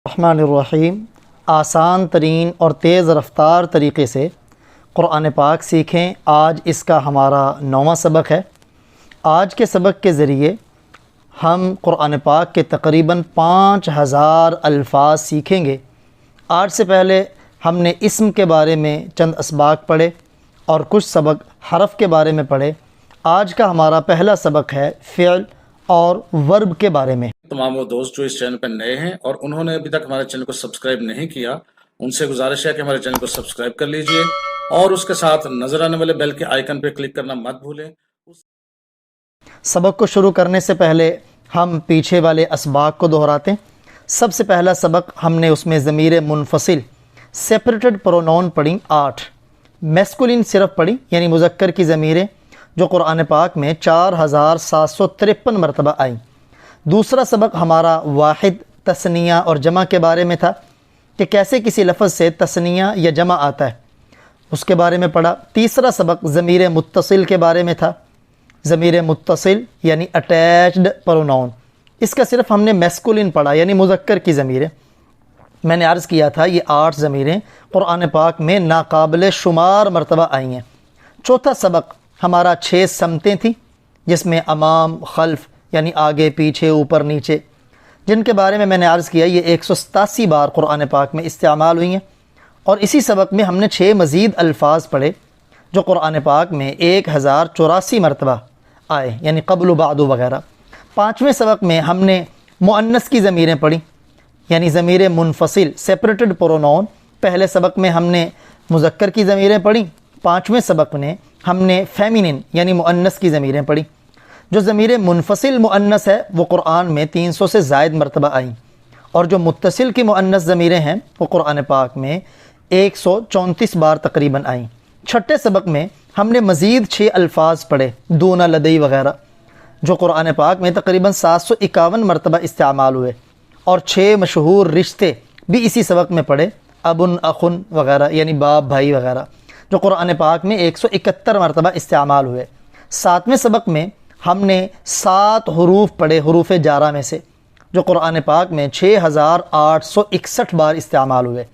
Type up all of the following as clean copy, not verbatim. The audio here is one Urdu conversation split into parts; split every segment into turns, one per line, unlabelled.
الرحمن الرحیم، آسان ترین اور تیز رفتار طریقے سے قرآن پاک سیکھیں۔ آج اس کا ہمارا 9واں سبق ہے۔ آج کے سبق کے ذریعے ہم قرآن پاک کے تقریباً 5000 الفاظ سیکھیں گے۔ آج سے پہلے ہم نے اسم کے بارے میں چند اسباق پڑھے اور کچھ سبق حرف کے بارے میں پڑھے۔ آج کا ہمارا پہلا سبق ہے فعل اور ورب کے بارے میں۔
تمام وہ دوست جو اس چینل پر نئے ہیں اور انہوں نے ابھی تک ہمارے چینل کو سبسکرائب نہیں کیا، ان سے گزارش ہے کہ ہمارے چینل کو سبسکرائب کر لیجئے اور اس کے ساتھ نظر آنے والے بیل کے آئیکن پہ کلک کرنا مت بھولیں۔
سبق کو شروع کرنے سے پہلے ہم پیچھے والے اسباق کو دہراتے ہیں۔ سب سے پہلا سبق ہم نے اس میں ضمیر منفصل سیپریٹڈ پرونون پڑھی 8، میسکولین صرف پڑھی یعنی مذکر کی ضمیریں جو قرآن پاک میں 4753 مرتبہ آئیں۔ دوسرا سبق ہمارا واحد، تثنیہ اور جمع کے بارے میں تھا کہ کیسے کسی لفظ سے تثنیہ یا جمع آتا ہے، اس کے بارے میں پڑھا۔ تیسرا سبق ضمیر متصل کے بارے میں تھا۔ ضمیر متصل یعنی اٹیچڈ پروناؤن، اس کا صرف ہم نے میسکولین پڑھا یعنی مذکر کی ضمیریں۔ میں نے عرض کیا تھا یہ 8 ضمیریں قرآن پاک میں ناقابل شمار مرتبہ آئی ہیں۔ چوتھا سبق ہمارا 6 سمتیں تھیں جس میں امام، خلف یعنی آگے، پیچھے، اوپر، نیچے، جن کے بارے میں میں نے عرض کیا یہ 187 بار قرآن پاک میں استعمال ہوئی ہیں۔ اور اسی سبق میں ہم نے 6 مزید الفاظ پڑھے جو قرآن پاک میں 1084 مرتبہ آئے یعنی قبل و بعد وغیرہ۔ 5ویں سبق میں ہم نے مؤنث کی ضمیریں پڑھی یعنی ضمیر منفصل سیپریٹڈ پرونون۔ پہلے سبق میں ہم نے مذکر کی ضمیریں پڑھی، 5ویں سبق میں ہم نے فیمینن یعنی مؤنث کی ضمیریں پڑھی۔ جو ضمیر منفصل مؤنث ہے وہ قرآن میں 300 سے زائد مرتبہ آئیں، اور جو متصل کی مؤنث ضمیریں ہیں وہ قرآن پاک میں 134 بار تقریباً آئیں۔ 6 سبق میں ہم نے مزید 6 الفاظ پڑھے دون، لدی وغیرہ جو قرآن پاک میں تقریباً 751 مرتبہ استعمال ہوئے، اور 6 مشہور رشتے بھی اسی سبق میں پڑھے، ابن، اخن وغیرہ یعنی باپ، بھائی وغیرہ جو قرآن پاک میں 171 مرتبہ استعمال ہوئے۔ 7ویں سبق میں ہم نے 7 حروف پڑھے حروف جارہ میں سے جو قرآن پاک میں 6861 بار استعمال ہوئے۔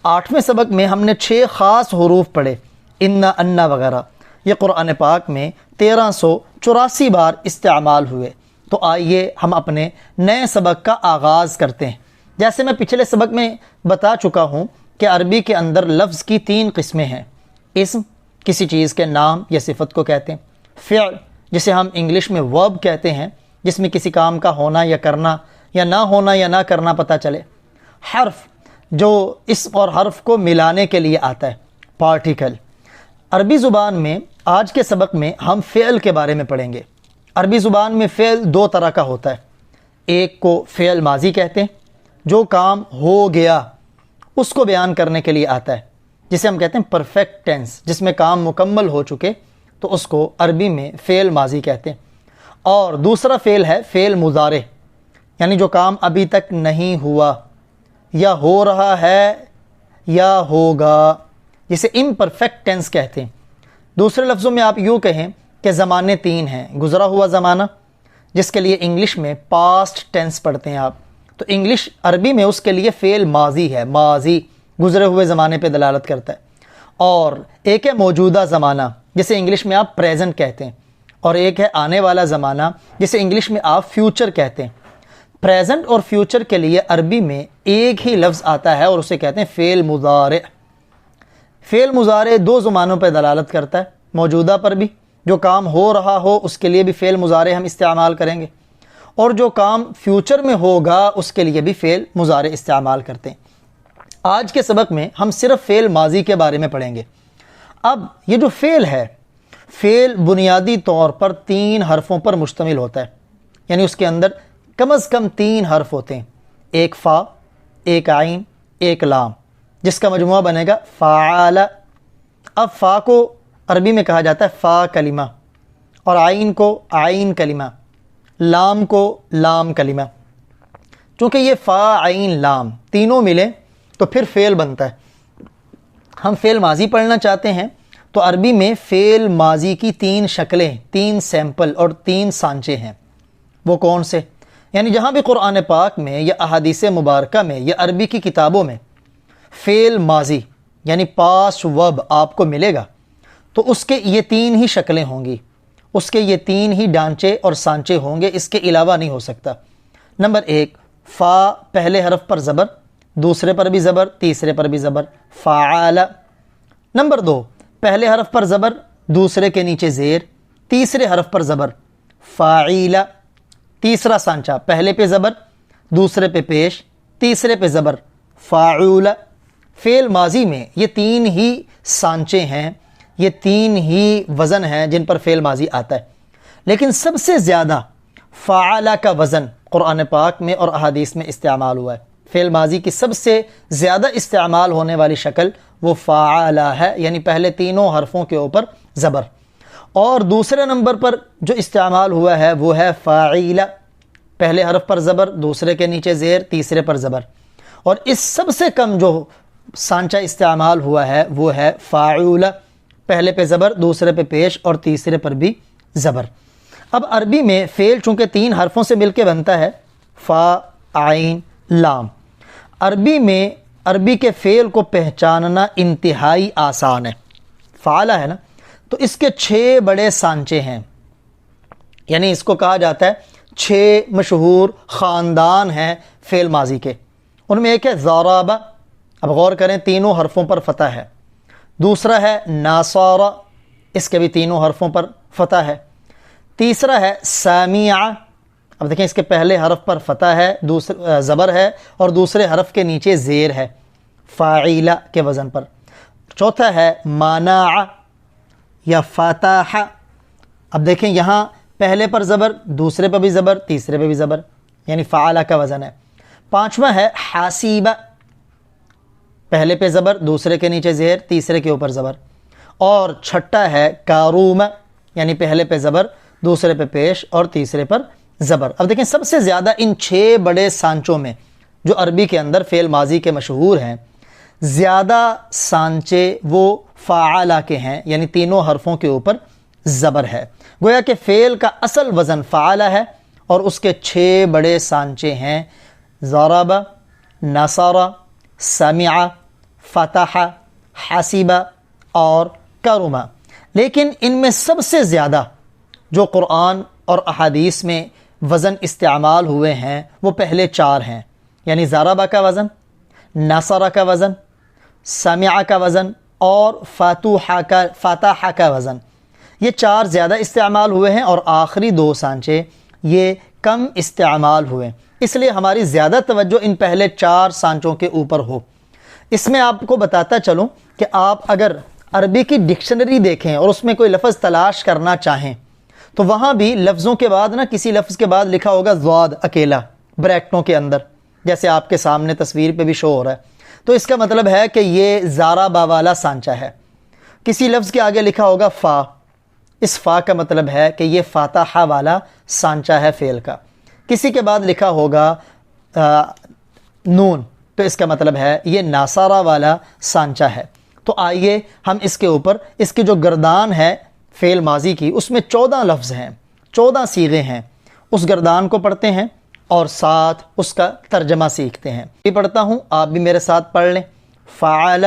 8ویں سبق میں ہم نے 6 خاص حروف پڑھے انا، انا وغیرہ، یہ قرآن پاک میں 1384 بار استعمال ہوئے۔ تو آئیے ہم اپنے نئے سبق کا آغاز کرتے ہیں۔ جیسے میں پچھلے سبق میں بتا چکا ہوں کہ عربی کے اندر لفظ کی 3 قسمیں ہیں۔ اسم کسی چیز کے نام یا صفت کو کہتے ہیں، فعل جسے ہم انگلش میں ورب کہتے ہیں جس میں کسی کام کا ہونا یا کرنا یا نہ ہونا یا نہ کرنا پتہ چلے، حرف جو اسم اور حرف کو ملانے کے لیے آتا ہے، پارٹیکل۔ عربی زبان میں آج کے سبق میں ہم فعل کے بارے میں پڑھیں گے۔ عربی زبان میں فعل 2 طرح کا ہوتا ہے، ایک کو فعل ماضی کہتے ہیں جو کام ہو گیا اس کو بیان کرنے کے لیے آتا ہے، جسے ہم کہتے ہیں پرفیکٹ ٹینس، جس میں کام مکمل ہو چکے تو اس کو عربی میں فعل ماضی کہتے ہیں۔ اور دوسرا فعل ہے فعل مضارع، یعنی جو کام ابھی تک نہیں ہوا یا ہو رہا ہے یا ہوگا، جسے امپرفیکٹ ٹینس کہتے ہیں۔ دوسرے لفظوں میں آپ یوں کہیں کہ زمانے 3 ہیں، گزرا ہوا زمانہ جس کے لیے انگلش میں پاسٹ ٹینس پڑھتے ہیں آپ، تو انگلش عربی میں اس کے لیے فعل ماضی ہے، ماضی گزرے ہوئے زمانے پہ دلالت کرتا ہے۔ اور ایک ہے موجودہ زمانہ جسے انگلش میں آپ پریزنٹ کہتے ہیں، اور ایک ہے آنے والا زمانہ جسے انگلش میں آپ فیوچر کہتے ہیں۔ پریزنٹ اور فیوچر کے لیے عربی میں ایک ہی لفظ آتا ہے اور اسے کہتے ہیں فعل مضارع۔ فعل مضارع 2 زمانوں پہ دلالت کرتا ہے، موجودہ پر بھی، جو کام ہو رہا ہو اس کے لیے بھی فعل مضارع ہم استعمال کریں گے، اور جو کام فیوچر میں ہوگا اس کے لیے بھی فعل مضارع استعمال کرتے ہیں۔ آج کے سبق میں ہم صرف فعل ماضی کے بارے میں پڑھیں گے۔ اب یہ جو فعل ہے، فعل بنیادی طور پر 3 حرفوں پر مشتمل ہوتا ہے، یعنی اس کے اندر کم از کم 3 حرف ہوتے ہیں، ایک فا، ایک عین، ایک لام، جس کا مجموعہ بنے گا فعال۔ اب فا کو عربی میں کہا جاتا ہے فا کلمہ، اور عین کو عین کلمہ، لام کو لام کلمہ۔ چونکہ یہ فا، عین، لام تینوں ملے تو پھر فعل بنتا ہے۔ ہم فعل ماضی پڑھنا چاہتے ہیں تو عربی میں فعل ماضی کی 3 شکلیں، 3 سیمپل اور 3 سانچے ہیں۔ وہ کون سے؟ یعنی جہاں بھی قرآن پاک میں یا احادیث مبارکہ میں یا عربی کی کتابوں میں فعل ماضی یعنی پاسٹ ورب آپ کو ملے گا تو اس کے یہ تین ہی شکلیں ہوں گی، اس کے یہ تین ہی ڈانچے اور سانچے ہوں گے، اس کے علاوہ نہیں ہو سکتا۔ نمبر 1، فا پہلے حرف پر زبر، دوسرے پر بھی زبر، تیسرے پر بھی زبر، فعال۔ نمبر 2، پہلے حرف پر زبر، دوسرے کے نیچے زیر، تیسرے حرف پر زبر، فاعیل۔ تیسرا سانچہ، پہلے پہ زبر، دوسرے پہ پیش، تیسرے پہ زبر، فاعول۔ فعل ماضی میں یہ تین ہی سانچے ہیں، یہ تین ہی وزن ہیں جن پر فعل ماضی آتا ہے، لیکن سب سے زیادہ فعال کا وزن قرآن پاک میں اور احادیث میں استعمال ہوا ہے۔ فعل ماضی کی سب سے زیادہ استعمال ہونے والی شکل وہ فعال ہے، یعنی پہلے تینوں حرفوں کے اوپر زبر، اور دوسرے نمبر پر جو استعمال ہوا ہے وہ ہے فاعیل، پہلے حرف پر زبر، دوسرے کے نیچے زیر، تیسرے پر زبر، اور اس سب سے کم جو سانچہ استعمال ہوا ہے وہ ہے فاعول، پہلے پہ زبر، دوسرے پہ پیش اور تیسرے پر بھی زبر۔ اب عربی میں فعل چونکہ تین حرفوں سے مل کے بنتا ہے، فا، عین، لام، عربی میں عربی کے فعل کو پہچاننا انتہائی آسان ہے۔ فعالہ ہے نا، تو اس کے 6 بڑے سانچے ہیں، یعنی اس کو کہا جاتا ہے 6 مشہور خاندان ہیں فعل ماضی کے۔ ان میں ایک ہے ضرب، اب غور کریں تینوں حرفوں پر فتح ہے۔ دوسرا ہے ناصر، اس کے بھی تینوں حرفوں پر فتح ہے۔ تیسرا ہے سامع، اب دیکھیں اس کے پہلے حرف پر فتح ہے، دوسرا زبر ہے اور دوسرے حرف کے نیچے زیر ہے، فاعیلہ کے وزن پر۔ چوتھا ہے مانع یا فتح، اب دیکھیں یہاں پہلے پر زبر، دوسرے پر بھی زبر، تیسرے پہ بھی زبر، یعنی فعالہ کا وزن ہے۔ پانچواں ہے حاسیبہ، پہلے پہ زبر، دوسرے کے نیچے زیر، تیسرے کے اوپر زبر۔ اور چھٹا ہے کاروم، یعنی پہلے پہ زبر، دوسرے پہ پیش اور تیسرے پر زبر۔ اب دیکھیں سب سے زیادہ ان 6 بڑے سانچوں میں جو عربی کے اندر فعل ماضی کے مشہور ہیں، زیادہ سانچے وہ فعالہ کے ہیں، یعنی تینوں حرفوں کے اوپر زبر ہے۔ گویا کہ فعل کا اصل وزن فعالہ ہے اور اس کے 6 بڑے سانچے ہیں، ضرب، نصر، سمع، فتح، حسب اور کرم۔ لیکن ان میں سب سے زیادہ جو قرآن اور احادیث میں وزن استعمال ہوئے ہیں وہ پہلے 4 ہیں، یعنی ضرب کا وزن، نصر کا وزن، سمع کا وزن اور فتح کا وزن۔ یہ 4 زیادہ استعمال ہوئے ہیں اور آخری 2 سانچے یہ کم استعمال ہوئے، اس لیے ہماری زیادہ توجہ ان پہلے 4 سانچوں کے اوپر ہو۔ اس میں آپ کو بتاتا چلوں کہ آپ اگر عربی کی ڈکشنری دیکھیں اور اس میں کوئی لفظ تلاش کرنا چاہیں تو وہاں بھی لفظوں کے بعد کسی لفظ کے بعد لکھا ہوگا ضاد اکیلا بریکٹوں کے اندر، جیسے آپ کے سامنے تصویر پہ بھی شو ہو رہا ہے، تو اس کا مطلب ہے کہ یہ ضرب والا سانچہ ہے۔ کسی لفظ کے آگے لکھا ہوگا فا، اس فا کا مطلب ہے کہ یہ فاتحہ والا سانچہ ہے فعل کا۔ کسی کے بعد لکھا ہوگا نون، تو اس کا مطلب ہے یہ ناصرہ والا سانچہ ہے۔ تو آئیے ہم اس کے اوپر اس کی جو گردان ہے فعل ماضی کی، اس میں 14 لفظ ہیں، 14 صیغے ہیں، اس گردان کو پڑھتے ہیں اور ساتھ اس کا ترجمہ سیکھتے ہیں۔ یہ پڑھتا ہوں، آپ بھی میرے ساتھ پڑھ لیں۔ فعل،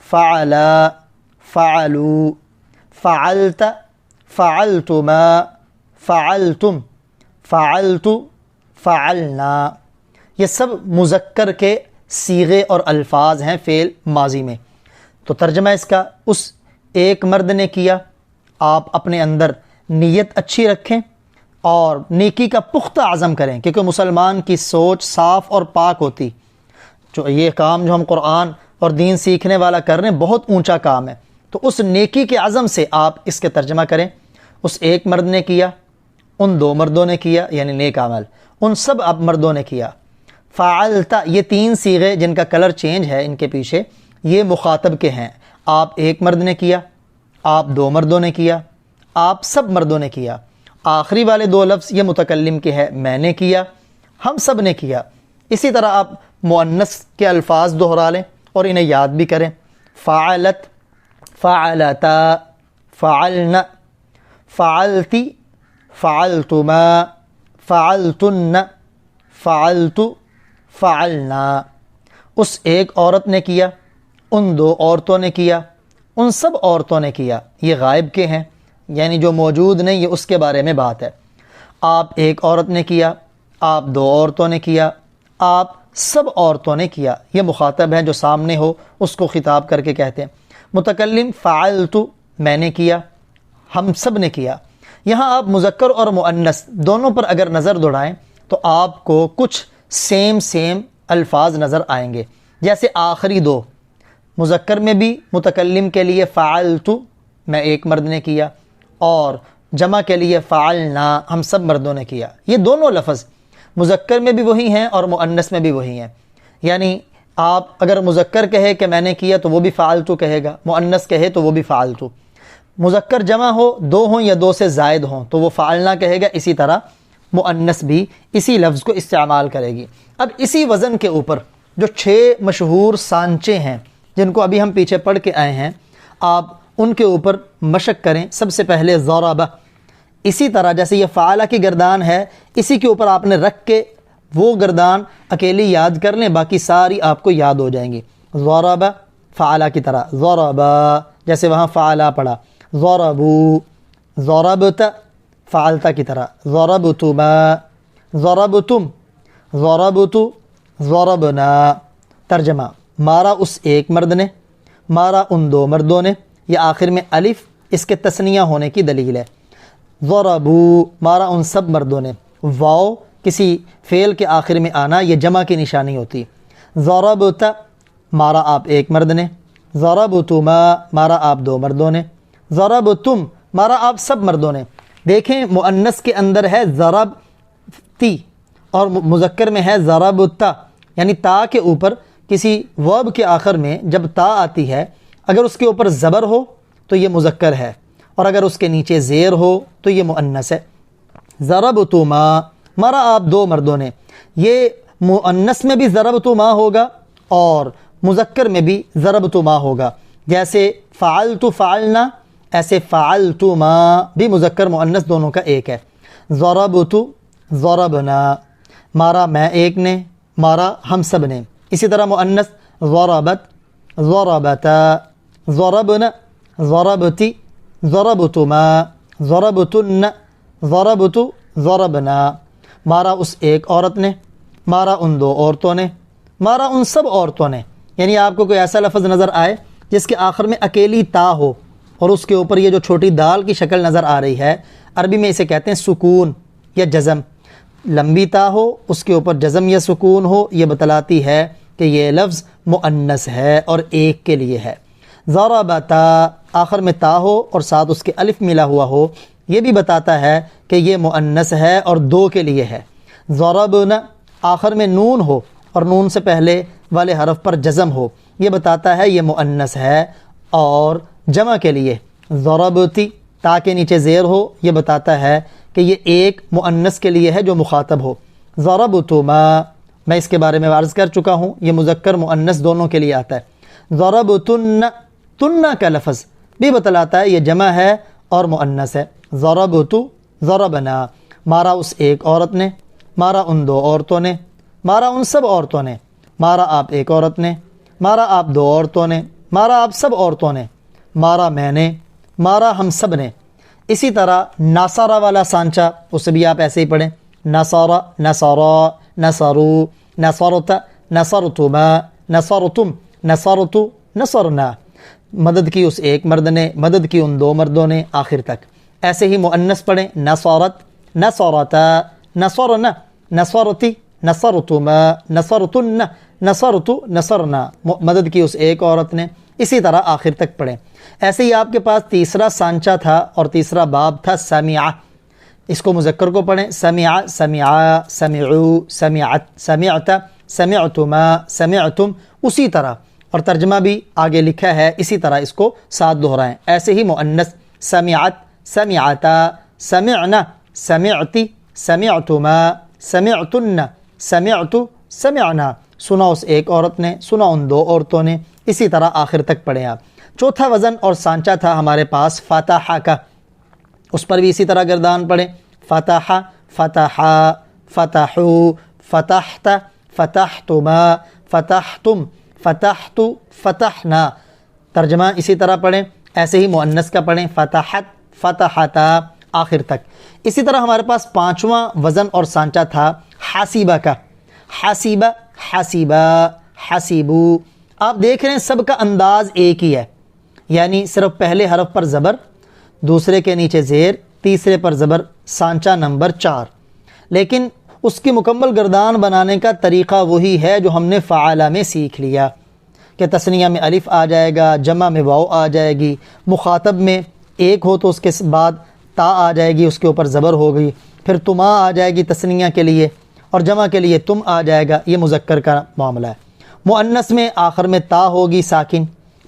فعلا، فعلوا، فعلت، فعلتما، فعلتم، فعلت، فعلنا۔ یہ سب مذکر کے صیغے اور الفاظ ہیں فعل ماضی میں۔ تو ترجمہ اس کا، اس ایک مرد نے کیا، آپ اپنے اندر نیت اچھی رکھیں اور نیکی کا پختہ عزم کریں، کیونکہ مسلمان کی سوچ صاف اور پاک ہوتی۔ جو یہ کام جو ہم قرآن اور دین سیکھنے والا کر رہے ہیں بہت اونچا کام ہے، تو اس نیکی کے عزم سے آپ اس کے ترجمہ کریں۔ اس ایک مرد نے کیا، ان 2 مردوں نے کیا، یعنی نیک عمل، ان سب اب مردوں نے کیا۔ فعلت، یہ 3 صیغے جن کا کلر چینج ہے ان کے پیچھے، یہ مخاطب کے ہیں۔ آپ ایک مرد نے کیا، آپ 2 مردوں نے کیا، آپ سب مردوں نے کیا۔ آخری والے 2 لفظ یہ متکلم کے ہے، میں نے کیا، ہم سب نے کیا۔ اسی طرح آپ مؤنث کے الفاظ دہرا لیں اور انہیں یاد بھی کریں۔ فعلت، فعلتا، فعلن، فعلتی، فعلتما، فعلتن، فعلت، فعلنا، اس ایک عورت نے کیا، ان دو عورتوں نے کیا، ان سب عورتوں نے کیا، یہ غائب کے ہیں، یعنی جو موجود نہیں، یہ اس کے بارے میں بات ہے۔ آپ ایک عورت نے کیا، آپ دو عورتوں نے کیا، آپ سب عورتوں نے کیا، یہ مخاطب ہے جو سامنے ہو اس کو خطاب کر کے کہتے ہیں۔ متکلم فعلت، میں نے کیا، ہم سب نے کیا۔ یہاں آپ مذکر اور مؤنث دونوں پر اگر نظر دوڑائیں تو آپ کو کچھ سیم الفاظ نظر آئیں گے، جیسے آخری دو، مذکر میں بھی متکلم کے لیے فعلت، میں ایک مرد نے کیا، اور جمع کے لیے فعلنا، ہم سب مردوں نے کیا۔ یہ دونوں لفظ مذکر میں بھی وہی ہیں اور مؤنث میں بھی وہی ہیں، یعنی آپ اگر مذکر کہے کہ میں نے کیا تو وہ بھی فعلت کہے گا، مؤنث کہے تو وہ بھی فعلت، مذکر جمع ہو، دو ہوں یا دو سے زائد ہوں تو وہ فعلنا کہے گا، اسی طرح مؤنث بھی اسی لفظ کو استعمال کرے گی۔ اب اسی وزن کے اوپر جو 6 مشہور سانچے ہیں جن کو ابھی ہم پیچھے پڑھ کے آئے ہیں، آپ ان کے اوپر مشق کریں۔ سب سے پہلے ضرب، اسی طرح جیسے یہ فعلہ کی گردان ہے، اسی کے اوپر آپ نے رکھ کے وہ گردان اکیلی یاد کر لیں، باقی ساری آپ کو یاد ہو جائیں گی۔ ضرب فعلہ کی طرح، ضرب جیسے وہاں فعلہ پڑھا، ضربوا، ضربت فعلتا کی طرح، ضربتما، ضربتم، ضربت، ضربنا۔ ترجمہ، مارا اس ایک مرد نے، مارا ان دو مردوں نے، یہ آخر میں الف اس کے تثنیہ ہونے کی دلیل ہے۔ ضربوا، مارا ان سب مردوں نے، واو کسی فعل کے آخر میں آنا یہ جمع کی نشانی ہوتی۔ ضربت، مارا آپ ایک مرد نے، ضربتما، مارا آپ دو مردوں نے، ضربتم، مارا آپ سب مردوں نے۔ دیکھیں مؤنث کے اندر ہے ضربتی اور مذکر میں ہے ضربتا، یعنی تا کے اوپر کسی ورب کے آخر میں جب تا آتی ہے، اگر اس کے اوپر زبر ہو تو یہ مذکر ہے، اور اگر اس کے نیچے زیر ہو تو یہ مؤنث ہے۔ ضربتما، مارا آپ دو مردوں نے، یہ مؤنث میں بھی ضربتما ہوگا اور مذکر میں بھی ضربتما ہوگا۔ جیسے فعلت فعلنا، ایسے فعلتما بھی مذکر مؤنث دونوں کا ایک ہے۔ ضربت، ضربنا، مارا میں ایک نے، مارا ہم سب نے۔ اسی طرح مؤنث ضربت، ضربتا، ضربنا، ضربتی، ضربتما، ضربتن، ضربت، ضربنا، مارا اس ایک عورت نے، مارا ان دو عورتوں نے، مارا ان سب عورتوں نے۔ یعنی آپ کو کوئی ایسا لفظ نظر آئے جس کے آخر میں اکیلی تا ہو اور اس کے اوپر یہ جو چھوٹی دال کی شکل نظر آ رہی ہے، عربی میں اسے کہتے ہیں سکون یا جزم۔ لمبی تا ہو، اس کے اوپر جزم یا سکون ہو، یہ بتلاتی ہے کہ یہ لفظ مؤنث ہے اور ایک کے لیے ہے۔ ضربتا، آخر میں تا ہو اور ساتھ اس کے الف ملا ہوا ہو، یہ بھی بتاتا ہے کہ یہ مؤنث ہے اور دو کے لیے ہے۔ ضربنا، آخر میں نون ہو اور نون سے پہلے والے حرف پر جزم ہو، یہ بتاتا ہے یہ مؤنث ہے اور جمع کے لیے۔ ضربتی، تا کے نیچے زیر ہو، یہ بتاتا ہے کہ یہ ایک مؤنث کے لیے ہے جو مخاطب ہو۔ ضربتما، میں اس کے بارے میں عرض کر چکا ہوں، یہ مذکر مؤنث دونوں کے لیے آتا ہے۔ ضربتن، تن کا لفظ بھی بتلاتا ہے یہ جمع ہے اور مؤنث ہے۔ ضربت، ضربنا، مارا اس ایک عورت نے، مارا ان دو عورتوں نے، مارا ان سب عورتوں نے، مارا آپ ایک عورت نے، مارا آپ دو عورتوں نے، مارا آپ سب عورتوں نے، مارا میں نے، مارا ہم سب نے۔ اسی طرح ناصرہ والا سانچہ، اسے بھی آپ ایسے ہی پڑھیں، نصارہ، نصارا، نصرو، نصرت، نصرتما، نصرتم، نصرت، نصرنا، مدد کی اس ایک مرد نے، مدد کی ان دو مردوں نے، آخر تک۔ ایسے ہی مؤنث پڑھیں، نصرت، نصرتا، نصرنا، نصرتی، نصرتما، نصرتن، نصرت، نصرنا، مدد کی اس ایک عورت نے۔ اسی طرح آخر تک پڑھیں۔ ایسے ہی آپ کے پاس تیسرا سانچہ تھا اور تیسرا باب تھا سمع، اس کو مذکر کو پڑھیں، سمع، سمعا، سمعو، سمعت، سمعت، سمعتما، سمعتم، اسی طرح، اور ترجمہ بھی آگے لکھا ہے، اسی طرح اس کو ساتھ دہرائیں۔ ایسے ہی مؤنث سمعت، سمعتا، سمعنا، سمعتی، سمعتما، سمعتن، سمعت، سمعنا، سنا اس ایک عورت نے، سنا ان دو عورتوں نے، اسی طرح آخر تک پڑھیں آپ۔ چوتھا وزن اور سانچہ تھا ہمارے پاس فتح کا، اس پر بھی اسی طرح گردان پڑھیں، فتح، فتحا، فتحو، فتحت فتحتما فتحتم فتحت فتحنا. ترجمہ اسی طرح پڑھیں. ایسے ہی مؤنث کا پڑھیں فتحت فتحتا آخر تک. اسی طرح ہمارے پاس پانچواں وزن اور سانچہ تھا حاسبہ کا. حاسبہ حاسبہ حاسبو. آپ دیکھ رہے ہیں سب کا انداز ایک ہی ہے، یعنی صرف پہلے حرف پر زبر، دوسرے کے نیچے زیر، تیسرے پر زبر، سانچہ نمبر 4. لیکن اس کی مکمل گردان بنانے کا طریقہ وہی ہے جو ہم نے فعالہ میں سیکھ لیا کہ تثنیہ میں الف آ جائے گا، جمع میں واو آ جائے گی، مخاطب میں ایک ہو تو اس کے بعد تا آ جائے گی، اس کے اوپر زبر ہوگی، پھر تما آ جائے گی تثنیہ کے لیے، اور جمع کے لیے تم آ جائے گا. یہ مذکر کا معاملہ ہے. مؤنث میں آخر میں تا ہوگی ساکن،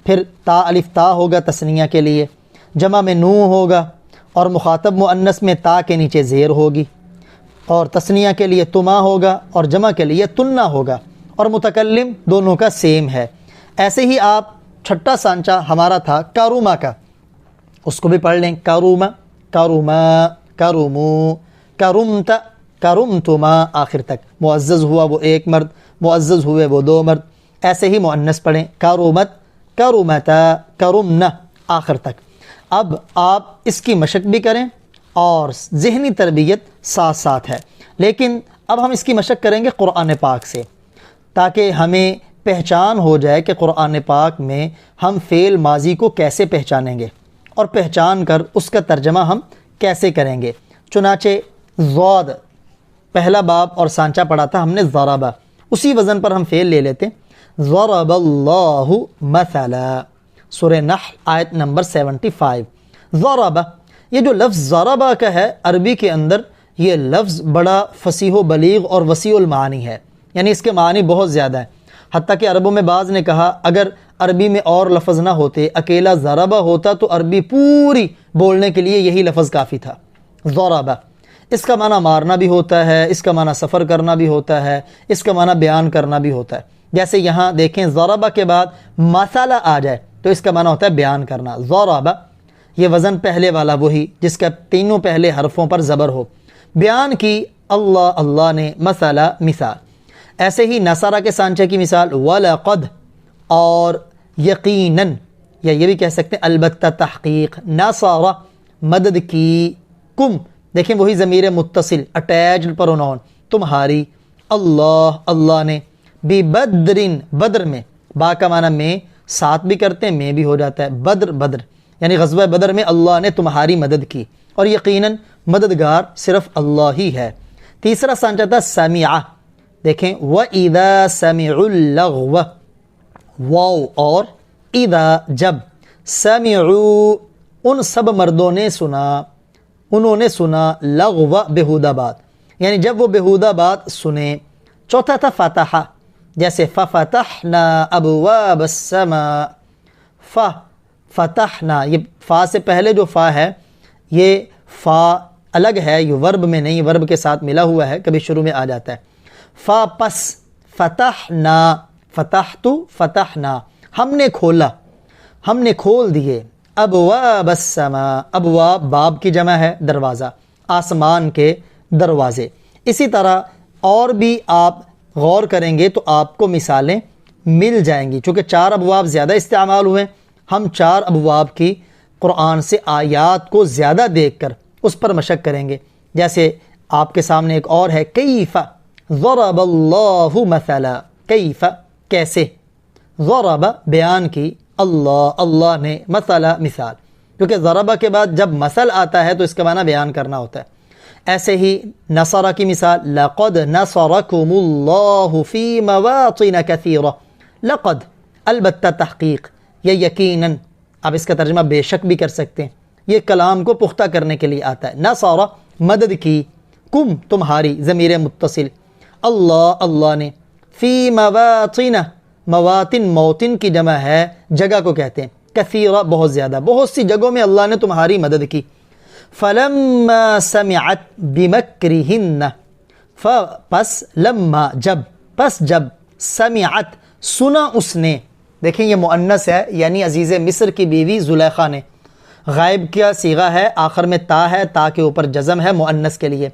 پھر تا الف تا ہوگا تثنیہ کے لیے، جمع میں نون ہوگا، اور مخاطب مؤنث میں تا کے نیچے زیر ہوگی، اور تثنیہ کے لیے تما ہوگا اور جمع کے لیے تنہ ہوگا، اور متکلم دونوں کا سیم ہے. ایسے ہی آپ چھٹا سانچہ ہمارا تھا کاروما کا، اس کو بھی پڑھ لیں. کاروما کاروما کارومو کارمت کارمتما آخر تک. معزز ہوا وہ ایک مرد، معزز ہوئے وہ 2 مرد. ایسے ہی مؤنث پڑھیں کارومت کارومتا کارمنا آخر تک. اب آپ اس کی مشق بھی کریں اور ذہنی تربیت ساتھ ساتھ ہے. لیکن اب ہم اس کی مشق کریں گے قرآن پاک سے، تاکہ ہمیں پہچان ہو جائے کہ قرآن پاک میں ہم فعل ماضی کو کیسے پہچانیں گے، اور پہچان کر اس کا ترجمہ ہم کیسے کریں گے. چنانچہ ضاد پہلا باب اور سانچہ پڑھا تھا ہم نے ضربہ، اسی وزن پر ہم فعل لے لیتے ہیں. ضرب اللہ مثلا، سورہ نحل آیت نمبر 75. ضربہ، یہ جو لفظ ضربہ کا ہے عربی کے اندر، یہ لفظ بڑا فصیح و بلیغ اور وسیع المعانی ہے، یعنی اس کے معنی بہت زیادہ ہیں. حتیٰ کہ عربوں میں بعض نے کہا اگر عربی میں اور لفظ نہ ہوتے، اکیلا ضربہ ہوتا تو عربی پوری بولنے کے لیے یہی لفظ کافی تھا. ضربہ اس کا معنی مارنا بھی ہوتا ہے، اس کا معنی سفر کرنا بھی ہوتا ہے، اس کا معنی بیان کرنا بھی ہوتا ہے. جیسے یہاں دیکھیں ضربہ کے بعد مثلا آ جائے تو اس کا معنی ہوتا ہے بیان کرنا. ضربہ یہ وزن پہلے والا وہی جس کا تینوں پہلے حرفوں پر زبر ہو. بیان کی اللہ اللہ نے، مثلا مثال. ایسے ہی نصارہ کے سانچے کی مثال وَلَقَدْ اور یقیناً، یا یہ بھی کہہ سکتے ہیں البتہ تحقیق. نصارہ مدد کی، کم دیکھیں وہی ضمیر متصل اٹیچڈ پرونون تمہاری. اللہ اللہ نے، بِبَدْرٍ بدر میں، با کا معنی میں ساتھ بھی کرتے ہیں، میں بھی ہو جاتا ہے. بدر بدر یعنی غزوہ بدر میں اللہ نے تمہاری مدد کی، اور یقیناً مددگار صرف اللہ ہی ہے. تیسرا سانچہ تھا سمعہ. دیکھیں وَإِذَا سَمِعُوا اللَّغْوَ، واو اور اذا جب، سمعوا ان سب مردوں نے سنا، انہوں نے سنا، لغو بےہودہ بات، یعنی جب وہ بےہودہ بات سنے. چوتھا تھا فتحہ، جیسے ففتحنا ابواب السماء. فتحنا، یہ فا سے پہلے جو فا ہے یہ فا الگ ہے، یہ ورب میں نہیں، ورب کے ساتھ ملا ہوا ہے، کبھی شروع میں آ جاتا ہے. فا پس فتحنا، فتحت فتحنا ہم نے کھولا، ہم نے کھول دیے. ابواب السماء، ابواب باب کی جمع ہے، دروازہ، آسمان کے دروازے. اسی طرح اور بھی آپ غور کریں گے تو آپ کو مثالیں مل جائیں گی. چونکہ 4 ابواب زیادہ استعمال ہوئے، ہم 4 ابواب کی قرآن سے آیات کو زیادہ دیکھ کر اس پر مشق کریں گے. جیسے آپ کے سامنے ایک اور ہے کیف ضرب اللہ مثلا، کیف کیسے، ضرب بیان کی، اللہ اللہ نے، مثلا مثال. کیونکہ ضربہ کے بعد جب مثل آتا ہے تو اس کا معنی بیان کرنا ہوتا ہے. ایسے ہی نصرہ کی مثال لقد نصرکم اللہ فی مواطن کثیرہ. لقد البتہ تحقیق، یہ یقیناً، آپ اس کا ترجمہ بے شک بھی کر سکتے ہیں، یہ کلام کو پختہ کرنے کے لیے آتا ہے. نصرہ مدد کی، کم تمہاری ضمیر متصل، اللہ اللہ نے، فی مواطن، مواطن موطن کی جمع ہے، جگہ کو کہتے ہیں، کثیرہ بہت زیادہ، بہت سی جگہوں میں اللہ نے تمہاری مدد کی. فلما سمعت بمکرہن، پس لما جب، پس جب، سمعت سنا اس نے. دیکھیں یہ مؤنث ہے، یعنی عزیز مصر کی بیوی زلیخا نے. غائب کیا صیغہ ہے، آخر میں تا ہے، تا کے اوپر جزم ہے مؤنث کے لیے.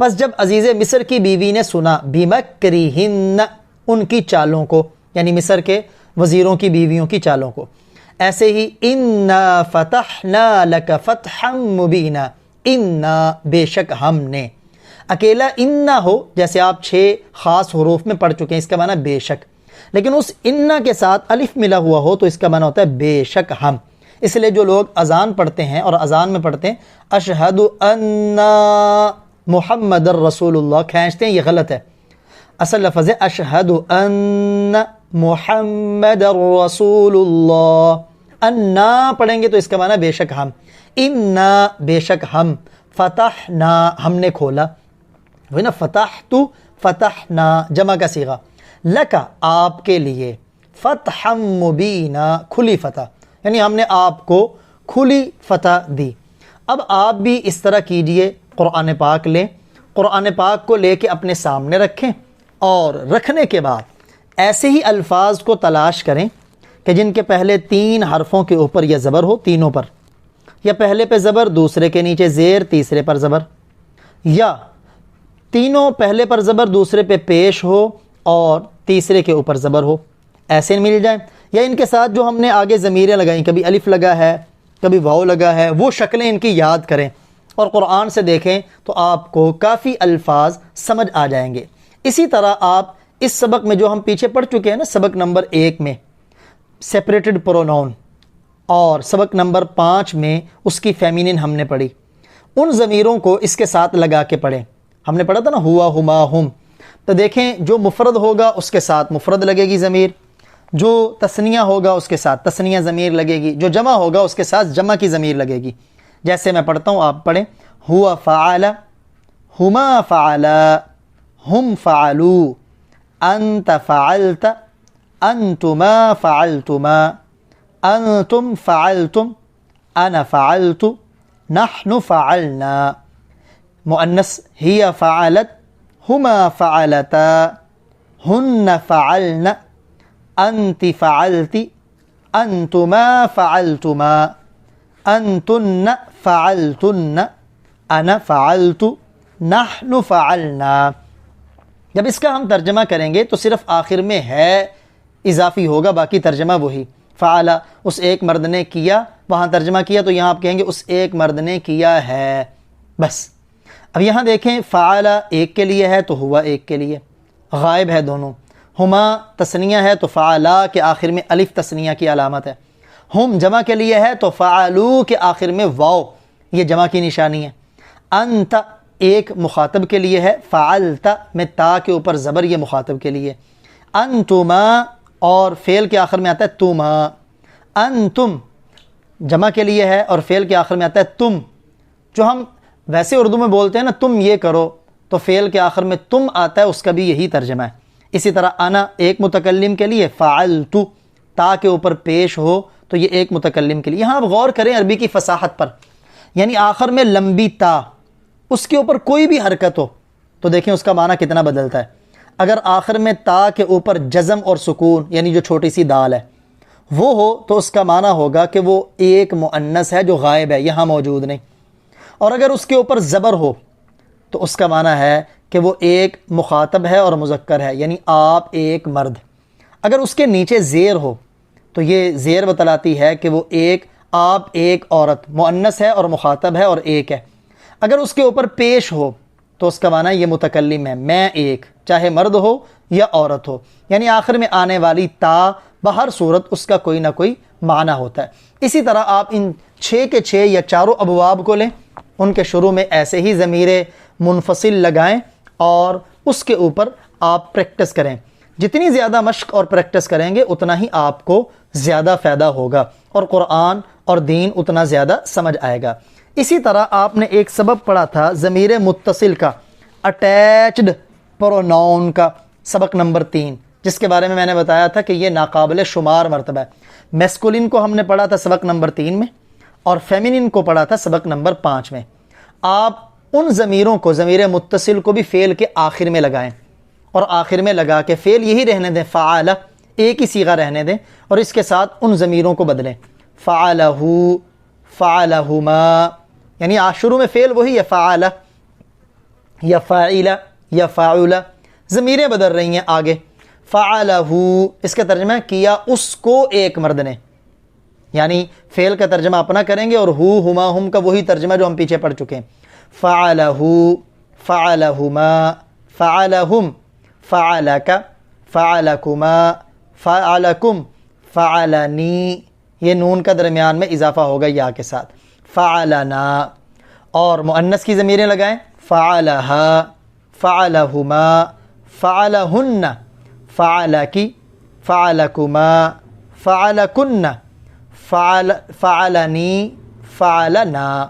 پس جب عزیز مصر کی بیوی نے سنا بمکرہن ان کی چالوں کو، یعنی مصر کے وزیروں کی بیویوں کی چالوں کو، ایسے ہی انا فتحنا لک فتحا مبینا، انا بے شک ہم نے، اکیلا انا ہو جیسے آپ 6 خاص حروف میں پڑھ چکے ہیں، اس کا معنی بے شک، لیکن اس انا کے ساتھ الف ملا ہوا ہو تو اس کا معنی ہوتا ہے بے شک ہم۔ اس لیے جو لوگ اذان پڑھتے ہیں اور اذان میں پڑھتے ہیں اشہد ان محمد الرسول اللہ کھینچتے ہیں، یہ غلط ہے۔ اصل لفظ ہے اشہد ان محمد الرسول اللہ، انا پڑھیں گے تو اس کا معنی بے شک ہم، انا بے شک ہم، فتحنا ہم نے کھولا، وہ نا فتحت فتحنا جمع کا صیغہ، لکا آپ کے لیے، فتحا مبینا کھلی فتح، یعنی ہم نے آپ کو کھلی فتح دی۔ اب آپ بھی اس طرح کیجئے، قرآن پاک لیں، قرآن پاک کو لے کے اپنے سامنے رکھیں، اور رکھنے کے بعد ایسے ہی الفاظ کو تلاش کریں کہ جن کے پہلے 3 حرفوں کے اوپر یا زبر ہو، تینوں پر، یا پہلے پہ زبر، دوسرے کے نیچے زیر، تیسرے پر زبر، یا تینوں پہلے پر زبر دوسرے پہ پیش ہو اور تیسرے کے اوپر زبر ہو، ایسے مل جائیں، یا ان کے ساتھ جو ہم نے آگے ضمیریں لگائیں، کبھی الف لگا ہے کبھی واو لگا ہے، وہ شکلیں ان کی یاد کریں اور قرآن سے دیکھیں تو آپ کو کافی الفاظ سمجھ آ جائیں گے۔ اسی طرح آپ اس سبق میں جو ہم پیچھے پڑھ چکے ہیں نا، سبق نمبر 1 میں سیپریٹڈ پروناؤن، اور سبق نمبر 5 میں اس کی فیمینن ہم نے پڑھی، ان ضمیروں کو اس کے ساتھ لگا کے پڑھیں۔ ہم نے پڑھا تھا نا ہوا، ہما، ہم، تو دیکھیں جو مفرد ہوگا اس کے ساتھ مفرد لگے گی ضمیر، جو تثنیہ ہوگا اس کے ساتھ تثنیہ ضمیر لگے گی، جو جمع ہوگا اس کے ساتھ جمع کی ضمیر لگے گی۔ جیسے میں پڑھتا ہوں، آپ پڑھیں، ہوا فعل، ہما فعل، ہم فعلوا، انت فعلت، انتما فعلتما، انتم فعلتم، انا فعلت، نحن فعلنا۔ مؤنث ہی فعلت، ہما فعلتا، ہن فعلن، انت فعلتی، انتما فعلتما، انتن فعلتن، انا فعلت، نحن فعلنا۔ جب اس کا ہم ترجمہ کریں گے تو صرف آخر میں ہے اضافی ہوگا، باقی ترجمہ وہی، فعل اس ایک مرد نے کیا، وہاں ترجمہ کیا تو یہاں آپ کہیں گے اس ایک مرد نے کیا ہے، بس۔ اب یہاں دیکھیں، فعل ایک کے لیے ہے تو ہوا ایک کے لیے، غائب ہے دونوں۔ ہما تثنیہ ہے تو فعلا کے آخر میں الف تثنیہ کی علامت ہے۔ ہم جمع کے لیے ہے تو فعلو کے آخر میں واو، یہ جمع کی نشانی ہے۔ انت ایک مخاطب کے لیے ہے، فعلت میں تا کے اوپر زبر، یہ مخاطب کے لیے۔ انتما اور فعل کے آخر میں آتا ہے تما، انتم جمع کے لیے ہے اور فعل کے آخر میں آتا ہے تم۔ جو ہم ویسے اردو میں بولتے ہیں نا تم یہ کرو، تو فعل کے آخر میں تم آتا ہے، اس کا بھی یہی ترجمہ ہے۔ اسی طرح انا ایک متکلم کے لیے، فعلت تا کے اوپر پیش ہو تو یہ ایک متکلم کے لیے۔ یہاں آپ غور کریں عربی کی فصاحت پر، یعنی آخر میں لمبی تا، اس کے اوپر کوئی بھی حرکت ہو تو دیکھیں اس کا معنی کتنا بدلتا ہے۔ اگر آخر میں تا کے اوپر جزم اور سکون، یعنی جو چھوٹی سی دال ہے وہ ہو تو اس کا معنی ہوگا کہ وہ ایک مؤنث ہے جو غائب ہے، یہاں موجود نہیں، اور اگر اس کے اوپر زبر ہو تو اس کا معنی ہے کہ وہ ایک مخاطب ہے اور مذکر ہے، یعنی آپ ایک مرد۔ اگر اس کے نیچے زیر ہو تو یہ زیر بتلاتی ہے کہ وہ ایک، آپ ایک عورت، مؤنث ہے اور مخاطب ہے اور ایک ہے۔ اگر اس کے اوپر پیش ہو تو اس کا معنی یہ متکلم ہے، میں ایک، چاہے مرد ہو یا عورت ہو، یعنی آخر میں آنے والی تا بہر صورت اس کا کوئی نہ کوئی معنی ہوتا ہے۔ اسی طرح آپ ان 6 کے 6 یا چاروں ابواب کو لیں، ان کے شروع میں ایسے ہی ضمیر منفصل لگائیں اور اس کے اوپر آپ پریکٹس کریں۔ جتنی زیادہ مشق اور پریکٹس کریں گے اتنا ہی آپ کو زیادہ فائدہ ہوگا اور قرآن اور دین اتنا زیادہ سمجھ آئے گا۔ اسی طرح آپ نے ایک سبق پڑھا تھا ضمیر متصل کا، اٹیچڈ پروناؤن کا، سبق نمبر 3، جس کے بارے میں نے بتایا تھا کہ یہ ناقابل شمار مرتبہ ہے۔ میسکولن کو ہم نے پڑھا تھا سبق نمبر 3 میں، اور فیمینن کو پڑھا تھا سبق نمبر 5 میں۔ آپ ان ضمیروں کو، ضمیر متصل کو بھی فعل کے آخر میں لگائیں، اور آخر میں لگا کے فعل یہی رہنے دیں، فعل ایک ہی صیغہ رہنے دیں، اور اس کے ساتھ ان ضمیروں کو بدلیں، فعلہ، فعلہما، یعنی شروع میں فعل وہی ہے فعل، یا فاعل یا فاعل، ضمیریں بدل رہی ہیں آگے. فعلہ، اس کا ترجمہ ہے کیا اس کو ایک مرد نے، یعنی فعل کا ترجمہ اپنا کریں گے اور ہو ہما ہم کا وہی ترجمہ جو ہم پیچھے پڑھ چکے ہیں. فعلہ، فعلہما، فعلہم، فعلک، فعلکما، فعلکم، فعلنی، یہ نون کا درمیان میں اضافہ ہوگا یا کے ساتھ. فعلنا، اور مؤنث کی ضمیریں لگائیں. فعلہا، فعلہما، فعلہن، فعلکی، فعلکما، فعلکن، فعلنی، فعلنا.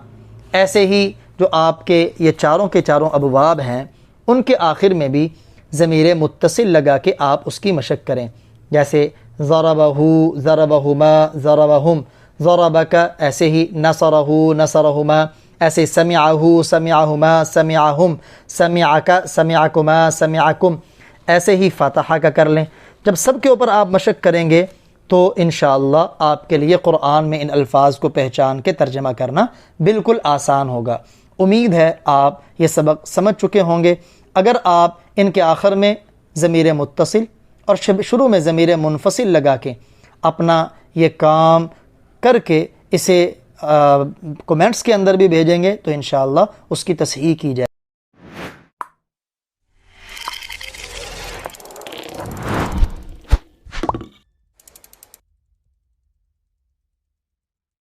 ایسے ہی جو آپ کے یہ چاروں کے چاروں ابواب ہیں ان کے آخر میں بھی ضمیر متصل لگا کے آپ اس کی مشق کریں. جیسے ضربہ، ضربہما، ضربہم، ضربک، ایسے ہی نصرہ، نصرہما، ایسے سمعہ، سمعہما، سمعہم، سمعک، سمعکما، سمعکم. ایسے ہی فاتحہ کا کر لیں. جب سب کے اوپر آپ مشق کریں گے تو انشاءاللہ آپ کے لیے قرآن میں ان الفاظ کو پہچان کے ترجمہ کرنا بالکل آسان ہوگا. امید ہے آپ یہ سبق سمجھ چکے ہوں گے. اگر آپ ان کے آخر میں ضمیر متصل اور شروع میں ضمیر منفصل لگا کے اپنا یہ کام کر کے اسے کومنٹس کے اندر بھی بھیجیں گے تو انشاءاللہ اس کی تصحیح کی جائے.